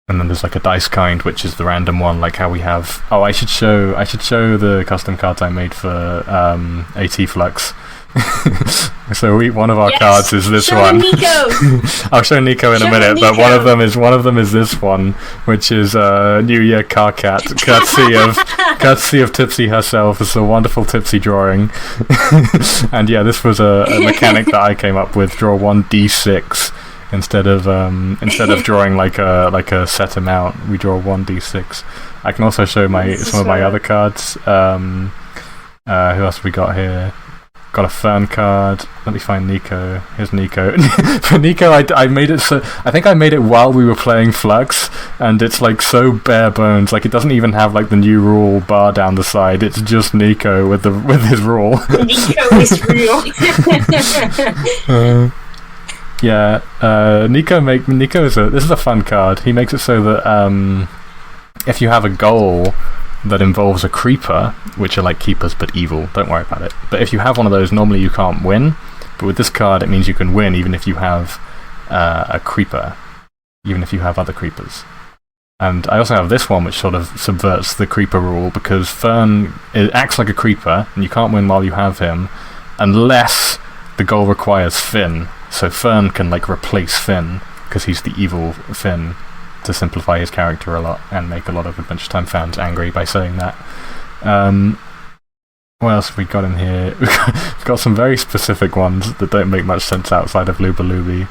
And then there's like a dice kind, which is the random one, like how we have. Oh, I should show the custom cards I made for Time Fluxx. So one of our cards is this one. Nico. I'll show Nico in a minute, but one of them is this one, which is New Year Car Cat, courtesy of Tipsy herself. It's a wonderful Tipsy drawing. And yeah, this was a mechanic that I came up with. Draw 1d6 instead of drawing like a set amount. We draw 1d6. I can also show some of my other cards. Who else have we got here? Got a Fern card. Let me find Nico. Here's Nico. For Nico, I made it so. I think I made it while we were playing Fluxx, and it's like so bare bones. Like it doesn't even have like the new rule bar down the side. It's just Nico with his rule. Nico is real. Yeah. Nico is this is a fun card. He makes it so that if you have a goal that involves a creeper, which are like keepers but evil, don't worry about it. But if you have one of those, normally you can't win. But with this card, it means you can win even if you have a creeper, even if you have other creepers. And I also have this one, which sort of subverts the creeper rule, because Fern acts like a creeper, and you can't win while you have him, unless the goal requires Finn. So Fern can like replace Finn, because he's the evil Finn, to simplify his character a lot and make a lot of Adventure Time fans angry by saying that. What else have we got in here? We've got some very specific ones that don't make much sense outside of Luba Luby.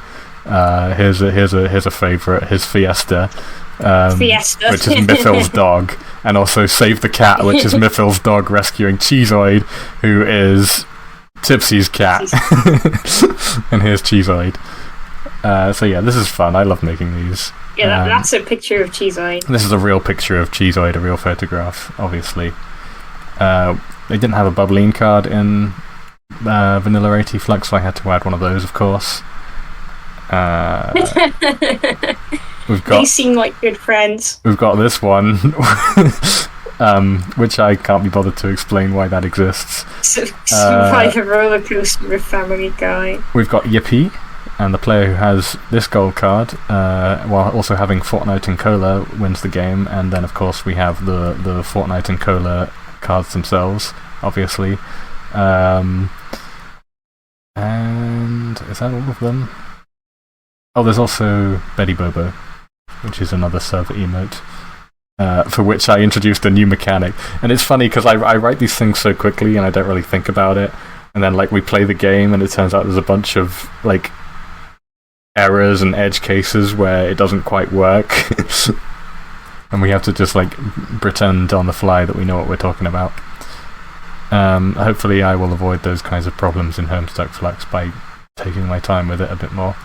Here's a favourite, his Fiesta. Fiesta. Which is Mythil's dog, and also Save the Cat, which is Mythil's dog rescuing Cheezoid, who is Tipsy's cat. And here's Cheezoid. So yeah, this is fun. I love making these. Yeah, that's a picture of Cheezoid. This is a real picture of Cheezoid, a real photograph, obviously. They didn't have a Bubbleen card in Vanilla Time Fluxx, so I had to add one of those, of course. They seem like good friends. We've got this one, which I can't be bothered to explain why that exists. Survive a roller coaster with Family Guy. We've got Yippee, and the player who has this gold card, while also having Fortnite and Cola, wins the game. And then, of course, we have the Fortnite and Cola cards themselves, obviously. And is that all of them? Oh, there's also Betty Bobo, which is another server emote, for which I introduced a new mechanic. And it's funny because I write these things so quickly and I don't really think about it. And then like we play the game and it turns out there's a bunch of like errors and edge cases where it doesn't quite work. And we have to just like pretend on the fly that we know what we're talking about. Hopefully I will avoid those kinds of problems in Homestuck Fluxx by taking my time with it a bit more.